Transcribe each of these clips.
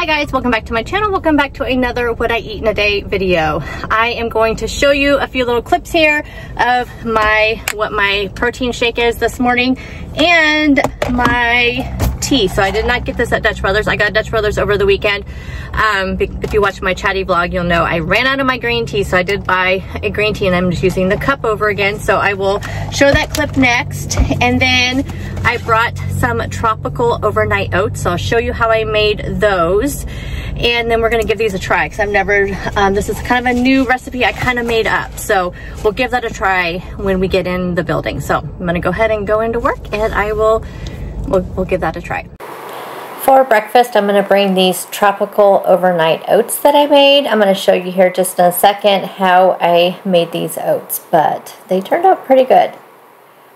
guys, welcome back to my channel. Welcome back to another What I Eat in a Day video. I am going to show you a few little clips here of what my protein shake is this morning and my tea. So I did not get this at Dutch Brothers. I got Dutch Brothers over the weekend. If you watch my chatty vlog, you'll know I ran out of my green tea, so I did buy a green tea and I'm just using the cup over again. So I will show that clip next. And then I brought some tropical overnight oats. So I'll show you how I made those. And then we're gonna give these a try because I've never, this is kind of a new recipe I kind of made up. So we'll give that a try when we get in the building. So I'm gonna go ahead and go into work and we'll give that a try. For breakfast, I'm going to bring these tropical overnight oats that I made. I'm going to show you here just in a second how I made these oats, but they turned out pretty good.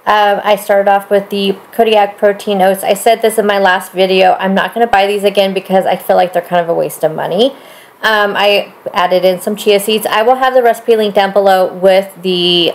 I started off with the Kodiak protein oats. I said this in my last video. I'm not going to buy these again because I feel like they're kind of a waste of money. I added in some chia seeds. I will have the recipe link down below with the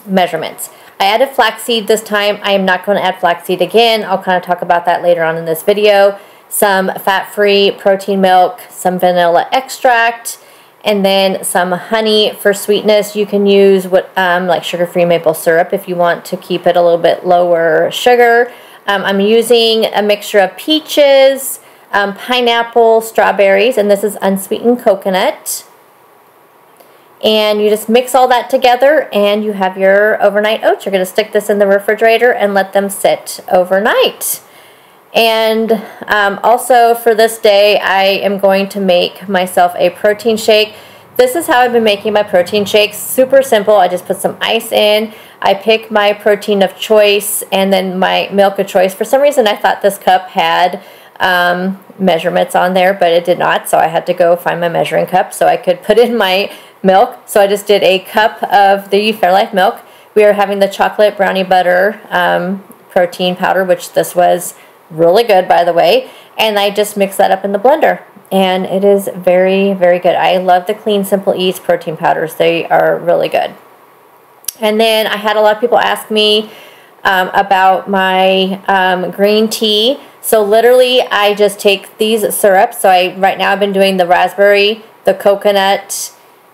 measurements. I added flaxseed this time. I am not going to add flaxseed again. I'll kind of talk about that later on in this video. Some fat-free protein milk, some vanilla extract, and then some honey for sweetness. You can use like sugar-free maple syrup if you want to keep it a little bit lower sugar. I'm using a mixture of peaches, pineapple, strawberries, and this is unsweetened coconut. And you just mix all that together and you have your overnight oats. You're going to stick this in the refrigerator and let them sit overnight. And also for this day, I am going to make myself a protein shake. This is how I've been making my protein shakes. Super simple. I just put some ice in. I pick my protein of choice and then my milk of choice. For some reason, I thought this cup had measurements on there, but it did not. So I had to go find my measuring cup so I could put in my milk. So I just did a cup of the Fairlife milk. We are having the chocolate brownie butter protein powder, which this was really good, by the way. And I just mixed that up in the blender. And it is very, very good. I love the Clean Simple Eats protein powders. They are really good. And then I had a lot of people ask me about my green tea. So literally, I just take these syrups. So right now I've been doing the raspberry, the coconut,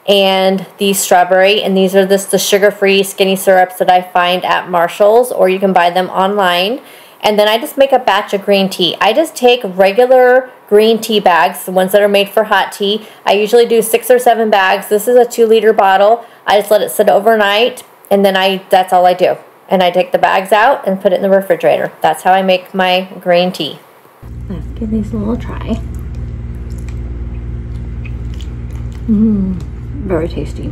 and the strawberry, and these are the sugar-free skinny syrups that I find at Marshall's, or you can buy them online. And then I just make a batch of green tea. I just take regular green tea bags, the ones that are made for hot tea. I usually do 6 or 7 bags. This is a 2-liter bottle. I just let it sit overnight, and then that's all I do. And I take the bags out and put it in the refrigerator. That's how I make my green tea. Let's give these a little try. Very tasty.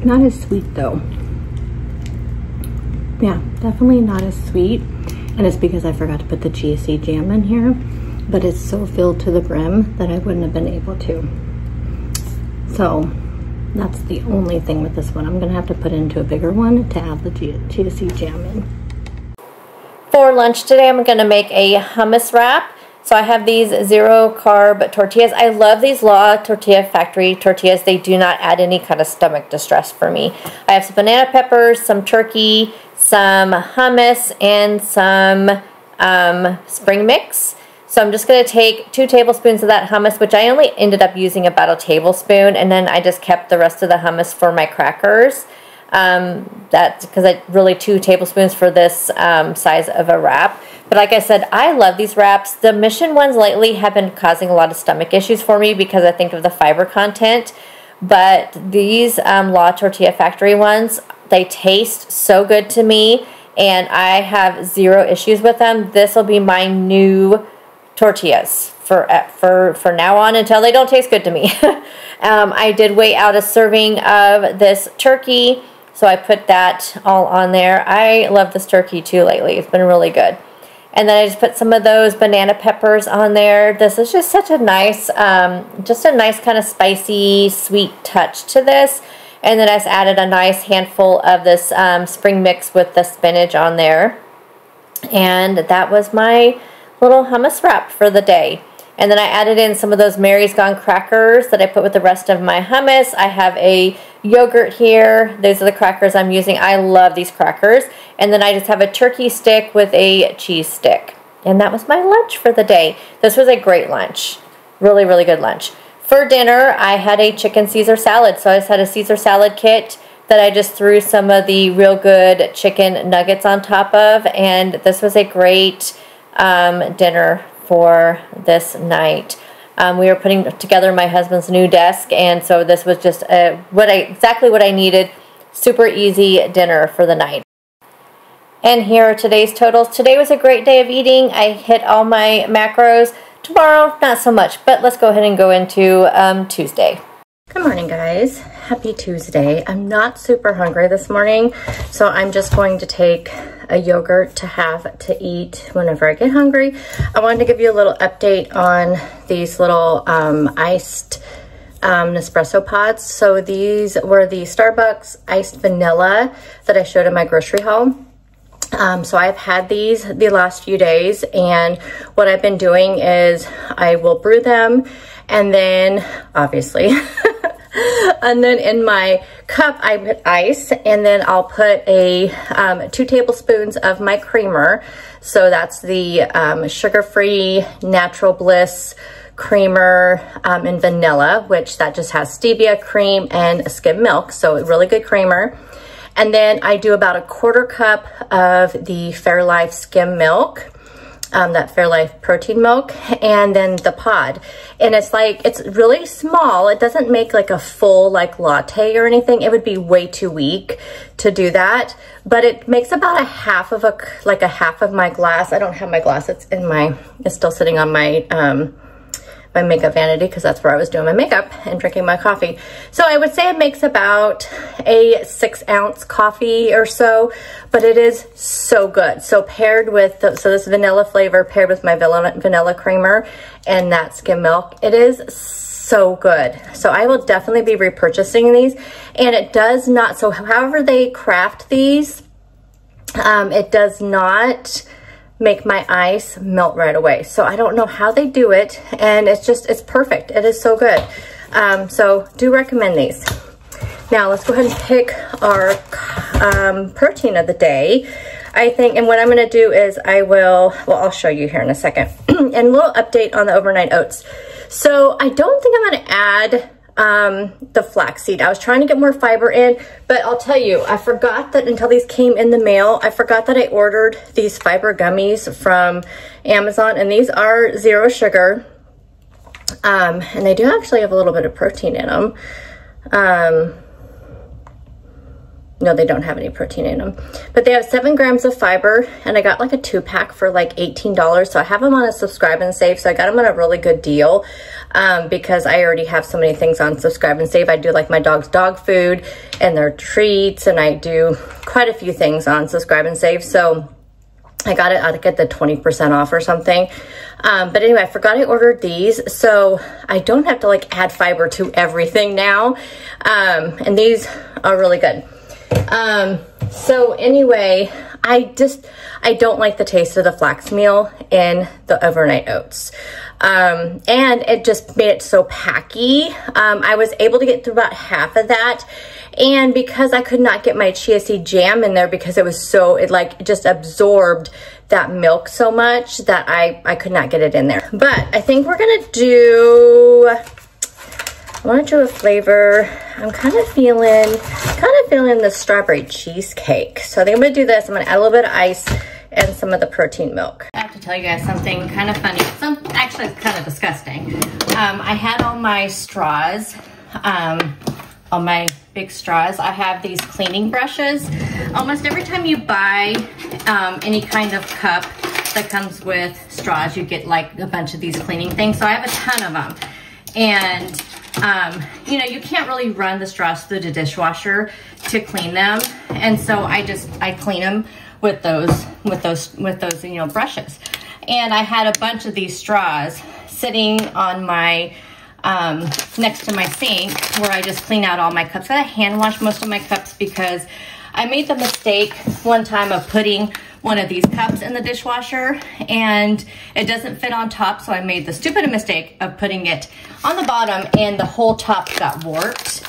Not as sweet though. Yeah, definitely not as sweet. And it's because I forgot to put the chia seed jam in here, but it's so filled to the brim that I wouldn't have been able to. So that's the only thing with this one. I'm gonna have to put it into a bigger one to add the chia seed jam in. For lunch today, I'm gonna make a hummus wrap. So I have these 0-carb tortillas. I love these Law Tortilla Factory tortillas. They do not add any kind of stomach distress for me. I have some banana peppers, some turkey, some hummus, and some spring mix. So I'm just going to take 2 tablespoons of that hummus, which I only ended up using about a tablespoon, and then I just kept the rest of the hummus for my crackers. That's because really 2 tablespoons for this size of a wrap. But like I said, I love these wraps. The Mission ones lately have been causing a lot of stomach issues for me because I think of the fiber content. But these Law Tortilla Factory ones, they taste so good to me, and I have 0 issues with them. This will be my new tortillas for now on until they don't taste good to me. I did weigh out a serving of this turkey, so I put that all on there. I love this turkey too lately. It's been really good. And then I just put some of those banana peppers on there. This is just such a nice, kind of spicy, sweet touch to this. And then I just added a nice handful of this spring mix with the spinach on there. And that was my little hummus wrap for the day. And then I added in some of those Mary's Gone crackers that I put with the rest of my hummus. I have a yogurt here. Those are the crackers I'm using. I love these crackers. And then I just have a turkey stick with a cheese stick. And that was my lunch for the day. This was a great lunch. Really, really good lunch. For dinner, I had a chicken Caesar salad. So I just had a Caesar salad kit that I just threw some of the Real Good chicken nuggets on top of. And this was a great dinner for this night. We were putting together my husband's new desk, and so this was just exactly what I needed. Super easy dinner for the night. And here are today's totals. Today was a great day of eating. I hit all my macros. Tomorrow, not so much, but let's go ahead and go into Tuesday. Good morning, guys. Happy Tuesday. I'm not super hungry this morning, so I'm just going to take a yogurt to have to eat whenever I get hungry. I wanted to give you a little update on these little iced Nespresso pods. So these were the Starbucks iced vanilla that I showed in my grocery haul. So I've had these the last few days, and what I've been doing is I will brew them, and then obviously and then in my cup I put ice, and then I'll put a 2 tablespoons of my creamer. So that's the sugar-free Natural Bliss creamer in vanilla, which that just has stevia, cream, and skim milk. So a really good creamer. And then I do about a 1/4 cup of the Fairlife skim milk, that Fairlife protein milk, and then the pod. And it's like, it's really small. It doesn't make like a full like latte or anything. It would be way too weak to do that. But it makes about a half of my glass. I don't have my glass. It's still sitting on my my makeup vanity, because that's where I was doing my makeup and drinking my coffee. So I would say it makes about a 6-ounce coffee or so, but it is so good. So paired with, so this vanilla flavor paired with my vanilla creamer and that skim milk, it is so good. So I will definitely be repurchasing these. And it does not, so however they craft these, it does not make my ice melt right away. So I don't know how they do it, and it's perfect. It is so good. So do recommend these. Now let's go ahead and pick our protein of the day. I think, and what I'm gonna do is I'll show you here in a second. And a little update on the overnight oats. So I don't think I'm gonna add the flaxseed. I was trying to get more fiber in, but I'll tell you, I forgot that until these came in the mail, I forgot that I ordered these fiber gummies from Amazon, and these are 0 sugar. And they do actually have a little bit of protein in them. No, they don't have any protein in them, but they have 7 grams of fiber, and I got like a 2-pack for like $18. So I have them on a subscribe and save. So I got them on a really good deal, because I already have so many things on subscribe and save. I do like my dog's dog food and their treats, and I do quite a few things on subscribe and save. So I got it, I get the 20% off or something. But anyway, I forgot I ordered these, so I don't have to like add fiber to everything now. And these are really good. So anyway, I don't like the taste of the flax meal in the overnight oats. And it just made it so packy. I was able to get through about half of that. And because I could not get my chia seed jam in there because it was so, it just absorbed that milk so much that I could not get it in there. But I think we're gonna do, I want to do a flavor. I'm kind of feeling the strawberry cheesecake. So I think I'm gonna do this. I'm gonna add a little bit of ice and some of the protein milk. I have to tell you guys something kind of funny. Actually, it's kind of disgusting. I had all my straws, all my big straws. I have these cleaning brushes. Almost every time you buy any kind of cup that comes with straws, you get like a bunch of these cleaning things. So I have a ton of them. And you know, you can't really run the straws through the dishwasher to clean them. And so I clean them with those, you know, brushes. And I had a bunch of these straws sitting on my, next to my sink where I just clean out all my cups. I hand wash most of my cups because I made the mistake one time of putting one of these cups in the dishwasher, and it doesn't fit on top, so I made the stupid mistake of putting it on the bottom, and the whole top got warped.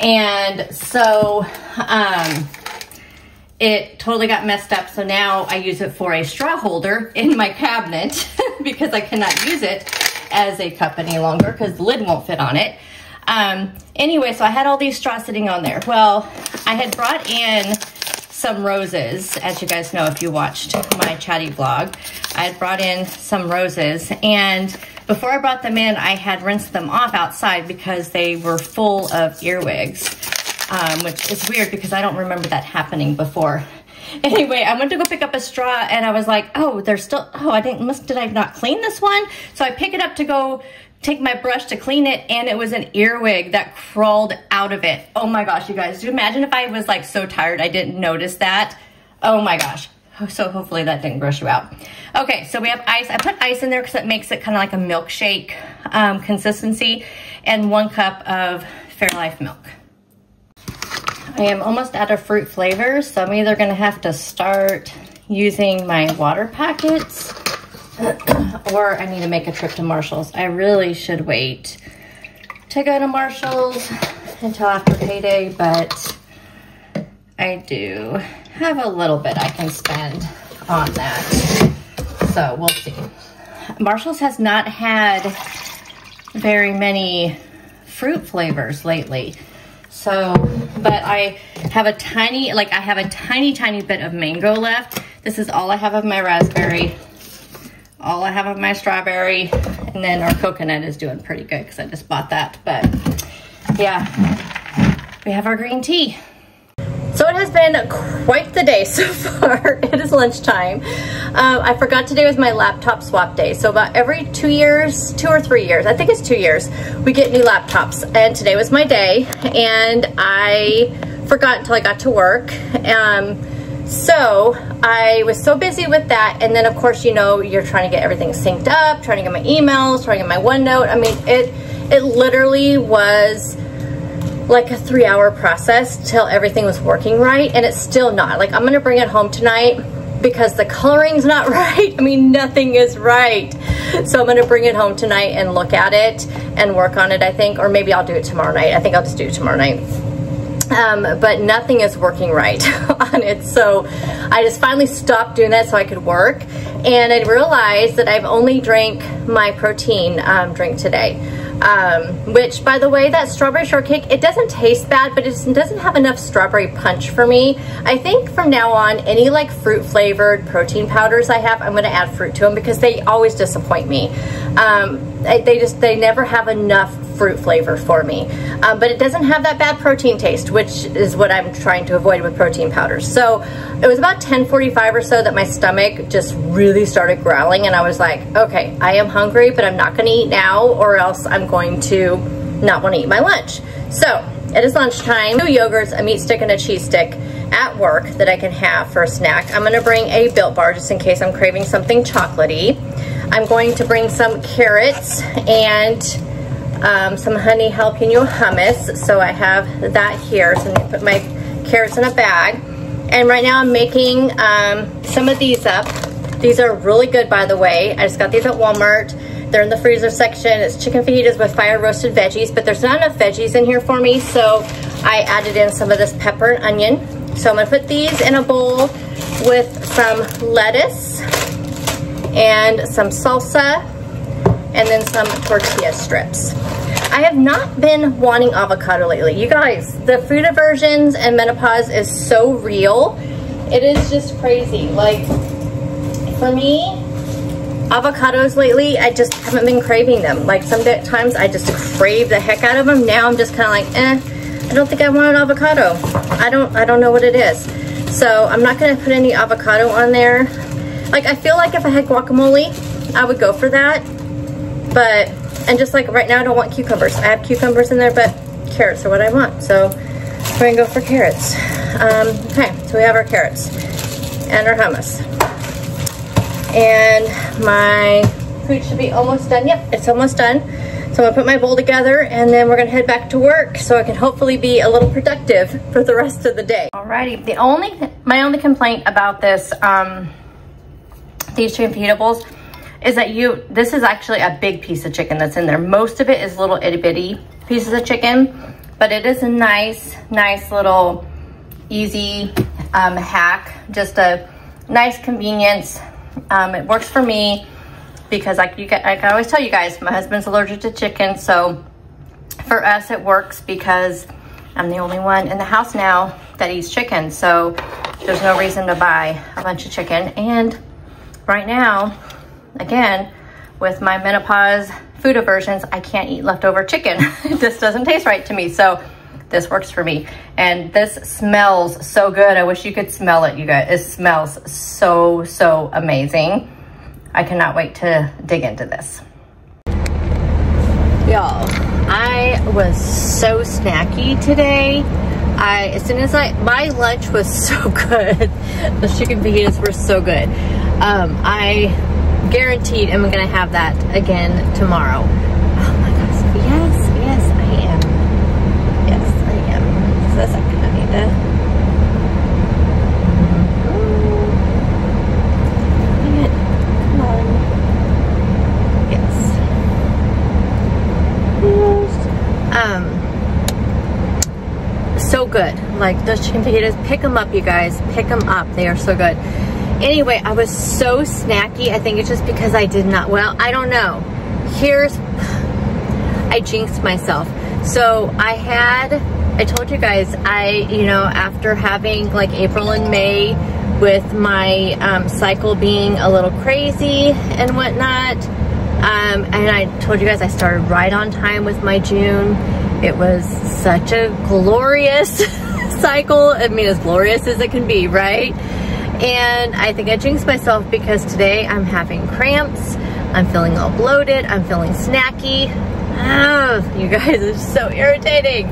And so it totally got messed up. So now I use it for a straw holder in my cabinet because I cannot use it as a cup any longer because the lid won't fit on it. Anyway, so I had all these straws sitting on there. Well, I had brought in some roses, as you guys know if you watched my chatty vlog. I had brought in some roses, and before I brought them in, I had rinsed them off outside because they were full of earwigs, which is weird because I don't remember that happening before. Anyway, I went to go pick up a straw, and I was like, oh, there's still, oh, did I not clean this one? So I pick it up to go take my brush to clean it, and it was an earwig that crawled out of it. Oh my gosh, you guys, do you imagine if I was like so tired I didn't notice that? Oh my gosh. So hopefully that didn't gross you out. Okay, so we have ice. I put ice in there because it makes it kind of like a milkshake consistency, and 1 cup of Fairlife milk. I am almost out of fruit flavors, so I'm either gonna have to start using my water packets or I need to make a trip to Marshall's. I really should wait to go to Marshall's until after payday, but I do have a little bit I can spend on that. So we'll see. Marshall's has not had very many fruit flavors lately. So, but I have a tiny bit of mango left. This is all I have of my raspberry, all I have of my strawberry, and then our coconut is doing pretty good because I just bought that. But yeah, we have our green tea. So it has been quite the day so far. It is lunchtime. I forgot today was my laptop swap day. So about every 2 years, 2 or 3 years, I think it's 2 years, we get new laptops. And today was my day, and I forgot until I got to work. So I was so busy with that. And then of course, you know, you're trying to get everything synced up, trying to get my emails, trying to get my OneNote. I mean, it literally was like a 3-hour process till everything was working right, and it's still not. Like, I'm gonna bring it home tonight because the coloring's not right. I mean, nothing is right. So I'm gonna bring it home tonight and look at it and work on it, I think, or maybe I'll do it tomorrow night. I think I'll just do it tomorrow night. But nothing is working right on it. So I just finally stopped doing that so I could work, and I realized that I've only drank my protein drink today. Which, by the way, that strawberry shortcake, it doesn't taste bad, but it doesn't have enough strawberry punch for me. I think from now on, any like fruit flavored protein powders I have, I'm going to add fruit to them because they always disappoint me. They never have enough fruit flavor for me. But it doesn't have that bad protein taste, which is what I'm trying to avoid with protein powders. So it was about 10:45 or so that my stomach just really started growling, and I was like, okay, I am hungry, but I'm not going to eat now, or else I'm going to not want to eat my lunch. So it is lunchtime. 2 yogurts, a meat stick, and a cheese stick at work that I can have for a snack. I'm going to bring a Built Bar just in case I'm craving something chocolatey. I'm going to bring some carrots and some honey jalapeno hummus. So I have that here. So I'm going to put my carrots in a bag. And right now I'm making some of these up. These are really good, by the way. I just got these at Walmart. They're in the freezer section. It's chicken fajitas with fire roasted veggies, but there's not enough veggies in here for me, so I added in some of this pepper and onion. So I'm gonna put these in a bowl with some lettuce and some salsa and then some tortilla strips. I have not been wanting avocado lately. You guys, the food aversions and menopause is so real. It is just crazy. Like, for me, avocados lately, I just haven't been craving them. Like, sometimes I just crave the heck out of them. Now I'm just kind of like, I don't think I want an avocado. I don't know what it is. So I'm not gonna put any avocado on there. Like, I feel like if I had guacamole, I would go for that. But, and just like right now, I don't want cucumbers. I have cucumbers in there, but carrots are what I want. So we're gonna go for carrots. Okay, so we have our carrots and our hummus. And my food should be almost done. Yep, it's almost done. So I put my bowl together and then we're gonna head back to work so I can hopefully be a little productive for the rest of the day. Alrighty, my only complaint about this, these chicken fajita bowls is that this is actually a big piece of chicken that's in there. Most of it is little itty bitty pieces of chicken, but it is a nice little easy hack, just a nice convenience. It works for me because I can always tell you guys, my husband's allergic to chicken, so for us it works because I'm the only one in the house now that eats chicken, so there's no reason to buy a bunch of chicken. And right now, again, with my menopause food aversions, I can't eat leftover chicken. This doesn't taste right to me, so this works for me. And this smells so good. I wish you could smell it, you guys. It smells so amazing. I cannot wait to dig into this. Y'all, I was so snacky today. As soon as my lunch was so good. The chicken fajitas were so good. I guaranteed I'm gonna have that again tomorrow. Oh my gosh, yes I am. Yes, I am. Just a second, I need to. Come on. Yes. So good. Like those chicken fajitas, pick them up, you guys. Pick them up. They are so good. Anyway, I was so snacky. I think it's just because I did not, well, I don't know. I jinxed myself. So I told you guys, after having like April and May with my cycle being a little crazy and whatnot, and I told you guys I started right on time with my June. It was such a glorious cycle. I mean, as glorious as it can be, right? And I think I jinxed myself because today I'm having cramps. I'm feeling all bloated. I'm feeling snacky. Oh, you guys, it's so irritating.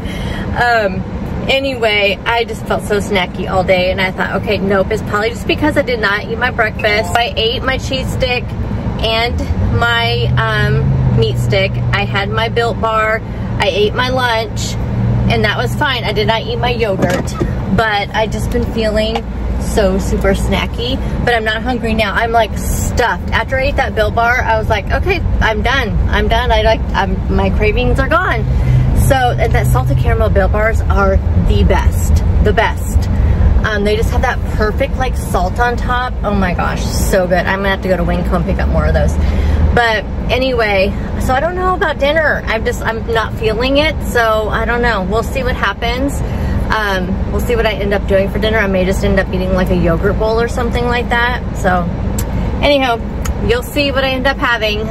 Anyway, I just felt so snacky all day and I thought, okay, nope, it's probably just because I did not eat my breakfast. I ate my cheese stick and my meat stick. I had my Built Bar. I ate my lunch and that was fine. I did not eat my yogurt, but I just been feeling so super snacky, but I'm not hungry now. I'm like stuffed. After I ate that Built Bar, I was like, okay, I'm done. My cravings are gone. So, and that salted caramel Built Bars are the best. They just have that perfect like salt on top. Oh my gosh, so good. I'm gonna have to go to Winco and pick up more of those. But anyway, so I don't know about dinner. I'm not feeling it, so I don't know. We'll see what happens. We'll see what I end up doing for dinner. I may just end up eating like a yogurt bowl or something like that. So anyhow, you'll see what I end up having.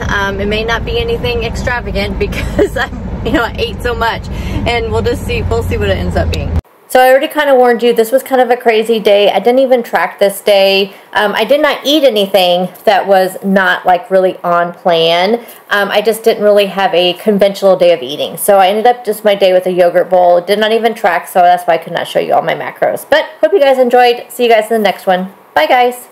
It may not be anything extravagant because I ate so much, and we'll see what it ends up being. So I already kind of warned you, this was kind of a crazy day. I didn't even track this day. I did not eat anything that was not like really on plan. I just didn't really have a conventional day of eating. So I ended up just my day with a yogurt bowl. Did not even track, so that's why I could not show you all my macros. But hope you guys enjoyed. See you guys in the next one. Bye guys.